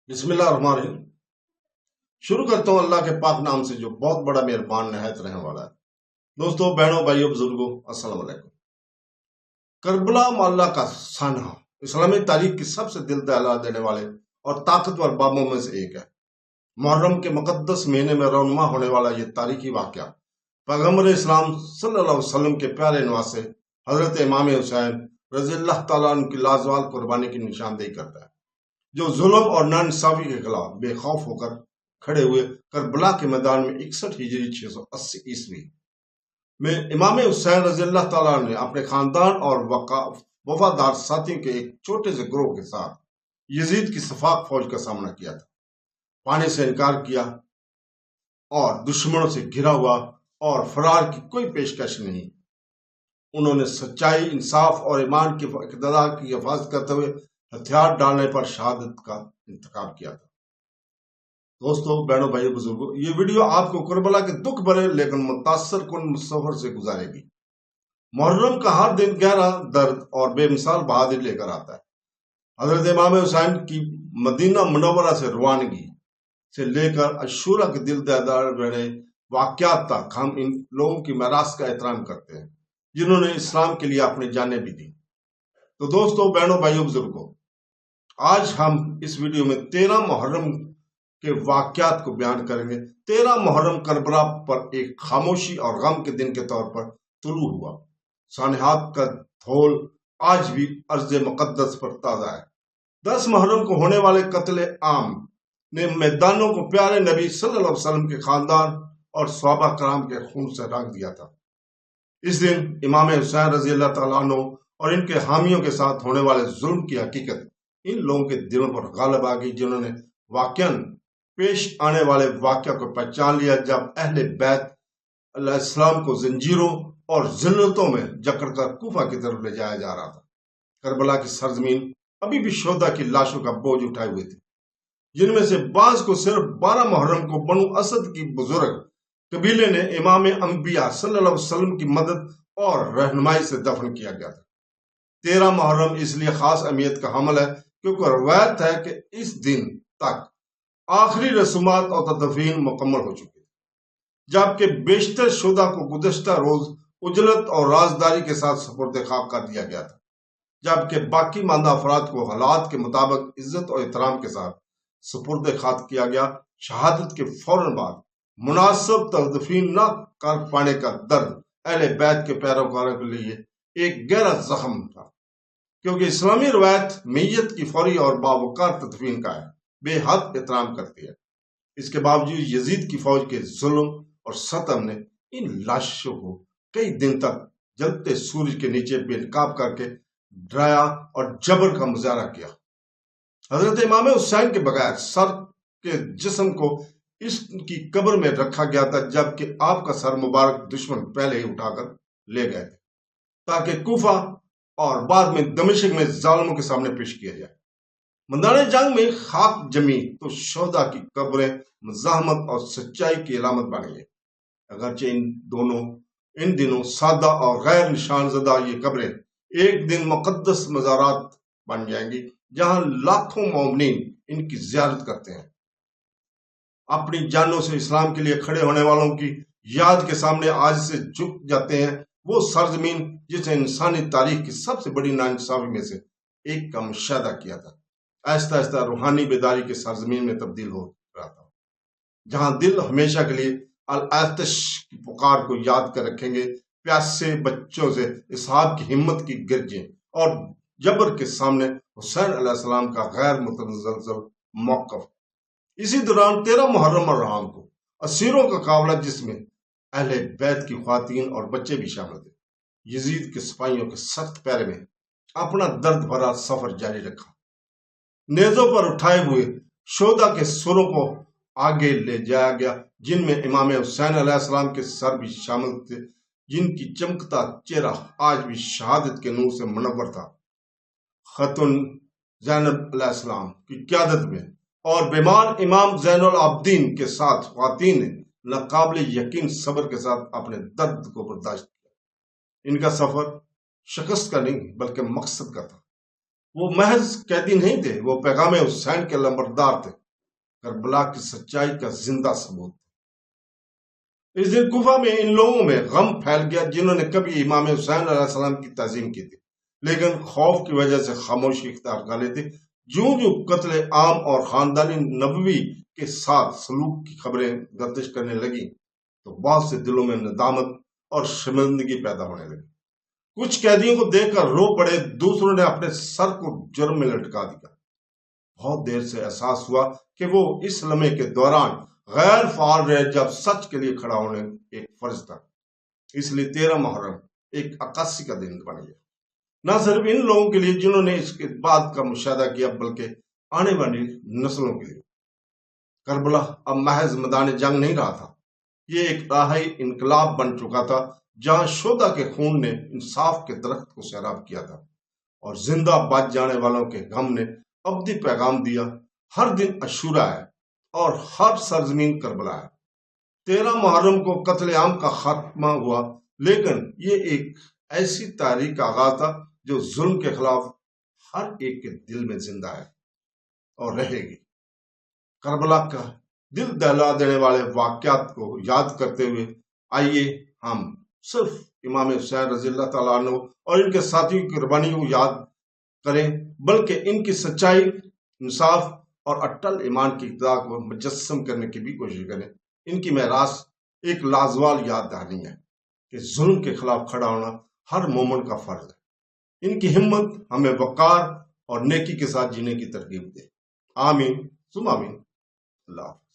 बिस्मिल्लाहिर्रहमानिर्रहीम। शुरू करता हूँ अल्लाह के पाक नाम से जो बहुत बड़ा मेहरबान नहायत रहने वाला है। दोस्तों, बहनों, भाइयों, बुजुर्गों, अस्सलाम वालेकुम। करबला मामला का सानहा इस्लामी तारीख की सबसे दिल दहला देने वाले और ताकतवर बाबों में से एक है। मुहर्रम के मुकद्दस महीने में रौनमा होने वाला ये तारीखी वाक़या पैगम्बर इस्लाम सल्लल्लाहु अलैहि वसल्लम के प्यारे नवासे हजरत इमाम हुसैन रज़ियल्लाहु ताला अन्हु की लाजवाब कुर्बानी की निशानदेही करता है, जो जुल्म और नाइंसाफी के खिलाफ बेखौफ होकर खड़े हुए करबला के मैदान में 61 हिजरी 680 ईस्वी में इमाम हुसैन रज़ियल्लाहु ताला ने अपने खानदान और वफादार साथियों के एक छोटे से ग्रोह के साथ यजीद की सफाक फौज का सामना किया था। पाने से इनकार किया और दुश्मनों से घिरा हुआ और फरार की कोई पेशकश नहीं। उन्होंने सच्चाई, इंसाफ और ईमान की इक़्तिदा की हिफाजत करते हुए हथियार डालने पर शहादत का इंतखाब किया था। दोस्तों, बहनों, भाइयों, बुजुर्गों, ये वीडियो आपको करबला के दुख भरे लेकिन मुतासर कुन सफर से गुजारेगी। मुहर्रम का हर दिन गहरा दर्द और बेमिसाल बहादुरी लेकर आता है। हजरत इमाम हुसैन की मदीना मुनव्वरा से रवानगी से लेकर अशूरा के दिल दहला बड़े वाक़यात तक हम इन लोगों की मेरास का एहतराम करते हैं, जिन्होंने इस्लाम के लिए अपनी जानें भी दी। तो दोस्तों, बहनों, भाइयों, बुजुर्गों, आज हम इस वीडियो में 13 मुहर्रम के वाक़यात को बयान करेंगे। 13 मुहर्रम करबला पर एक खामोशी और गम के दिन के तौर पर तुलू हुआ। सानहात का धोल आज भी अर्ज़ मुक़द्दस पर ताज़ा है। 10 मुहर्रम को होने वाले कत्ल आम ने मैदानों को प्यारे नबी सल्लल्लाहु अलैहि वसल्लम के खानदान और सहाबा कराम के खून से रंग दिया था। इस दिन इमाम हुसैन रज़ियल्लाहु ताला अन्हु और इनके हामियों के साथ होने वाले जुल्म की हकीकत इन लोगों के दिलों पर गालिब आ गई, जिन्होंने वाक़यान पेश आने वाले वाक़या को पहचान लिया जब अहले बैत अलैहिस्सलाम को जंजीरों और जिल्लतों में जकड़कर कूफा की तरफ ले जाया जा रहा था। करबला की सरजमीन अभी भी शोहदा की लाशों का बोझ उठाए हुए थी, जिनमें से बाज को सिर्फ 12 मुहर्रम को बनु असद की बुजुर्ग कबीले ने इमाम अंबिया सल्लल्लाहु अलैहि वसल्लम की मदद और रहनुमाई से दफन किया गया था। 13 मुहर्रम इसलिए खास अहमियत का हमल है क्योंकि रवायत है कि इस दिन तक आखिरी रस्मात और तदफीन मुकम्मल हो चुकी थी, जबकि बेशतर शुदा को गुज़श्ता रोज उजलत और राजदारी के साथ सुपुर्द खाक कर दिया गया था, जबकि बाकी मानदा अफराद को हालात के मुताबिक इज्जत और एहतराम के साथ सुपुर्द खाक किया गया। शहादत के फौरन बाद मुनासिब तदफीन न कर पाने का दर्द अहले बैत के पैरोकारों के लिए एक गहरा जख्म था, क्योंकि इस्लामी रवायत मैयत की फौरी और बावकार तदफीन का है बेहद एहतराम करती है। इसके बावजूद यजीद की फौज के जुल्म और सतम ने इन लाशों को कई दिन तक जलते सूरज के नीचे बेनकाब करके डराया और जबर का मुजाहरा किया। हजरत इमाम हुसैन के बगैर सर के जिस्म को इसकी कब्र में रखा गया था, जबकि आपका सर मुबारक दुश्मन पहले ही उठाकर ले गए थे, ताकि कूफा और बाद में दमिश्क में जालिमों के सामने पेश किया जाए। मैदान जंग में खाक जमी तो शोहदा की कब्रें मज़ाहमत और सच्चाई की अलामत बन गई। अगरचे इन दिनों सादा और गैर निशानजदा ये कब्रें एक दिन मुकद्दस मज़ारात बन जाएंगी, जहां लाखों मोमिनीन इनकी ज़ियारत करते हैं। अपनी जानों से इस्लाम के लिए खड़े होने वालों की याद के सामने आज से झुक जाते हैं। वो सरजमीन जिसे इंसानी तारीख की सबसे बड़ी नाइंसाफी में से एक का मुशाहदा किया था, आहिस्ता आहिस्ता रूहानी बेदारी के सरजमीन में तब्दील हो रहा था, जहां दिल हमेशा के लिए अल आतिश की पुकार को याद कर रखेंगे। प्यासे बच्चों से इसहाब की हिम्मत की गिरजें और जबर के सामने हुसैन अलैहिस्सलाम का गैर मुतज़लज़ल मौक़िफ़। इसी दौरान 13 मुहर्रम और राम को असीरों का कावला, जिसमें अहले बैत की ख्वातीन और बच्चे भी शामिल थे, यजीद के सिपाहियों के सख्त पैरे में अपना दर्द भरा सफर जारी रखा। नेज़ों पर उठाए हुए शोदा के सुरों को आगे ले जाया गया, जिनमें इमाम हुसैन अलैहिस्सलाम के सर भी शामिल थे, जिनकी चमकता चेहरा आज भी शहादत के नूर से मुनव्वर था। खतून ज़ैनब अलैहिस्सलाम की क़यादत में और बीमार इमाम ज़ैनुल आबिदीन के साथ ख्वातीन ने नाकाबिल यकीन सब्र के साथ अपने दर्द को बर्दाश्त किया। इनका सफर शिकस्त का नहीं बल्कि मकसद का था। وہ محض قیدی نہیں تھے، وہ پیغام حسین کے لمبردار تھے، کربلا کی سچائی کا زندہ ثبوت۔ اس دن کوفہ میں ان لوگوں میں غم پھیل گیا جنہوں نے کبھی امام حسین علیہ السلام کی تعظیم کی تھی لیکن خوف کی وجہ سے خاموشی اختیار کر لیتے۔ جوں جوں قتل عام اور خاندانی نبوی کے ساتھ سلوک کی خبریں گردش کرنے لگیں تو بہت سے دلوں میں ندامت اور شرمندگی پیدا ہونے لگی۔ کچھ قیدیوں کو دیکھ کر رو پڑے، دوسروں نے اپنے سر کو جرم میں لٹکا دیا۔ بہت دیر سے احساس ہوا کہ وہ اس لمحے کے دوران غیر فعال رہے جب سچ کے لیے کھڑا ہونے ایک فرض تھا۔ اس لیے 13 محرم ایک عکاسی کا دن بن گیا، نہ صرف ان لوگوں کے لیے جنہوں نے اس کے بعد کا مشاہدہ کیا بلکہ آنے والی نسلوں کے لیے۔ کربلا اب محض میدان جنگ نہیں رہا تھا، یہ ایک راہی انقلاب بن چکا تھا جہاں شہداء کے خون نے انصاف کے درخت کو سیراب کیا تھا اور زندہ بچ جانے والوں کے غم نے ابدی پیغام دیا۔ ہر دن عاشورہ ہے اور ہر سرزمین کربلا ہے۔ 13 محرم کو قتل عام کا خاتمہ ہوا، لیکن یہ ایک ایسی تاریخ کا آغاز تھا جو ظلم کے خلاف ہر ایک کے دل میں زندہ ہے اور رہے گی۔ کربلا کا دل دہلا دینے والے واقعات کو یاد کرتے ہوئے آئیے ہم صرف امام حسین رضی اللہ تعالیٰ عنہ اور ان کے ساتھیوں کی قربانی کو یاد کریں بلکہ ان کی سچائی، انصاف اور اٹل ایمان کی ابتدا کو مجسم کرنے کی بھی کوشش کریں۔ ان کی میراث ایک لازوال یاد دہانی ہے کہ ظلم کے خلاف کھڑا ہونا ہر مومن کا فرض ہے۔ ان کی ہمت ہمیں وقار اور نیکی کے ساتھ جینے کی ترغیب دے۔ آمین ثم آمین۔ اللہ حافظ۔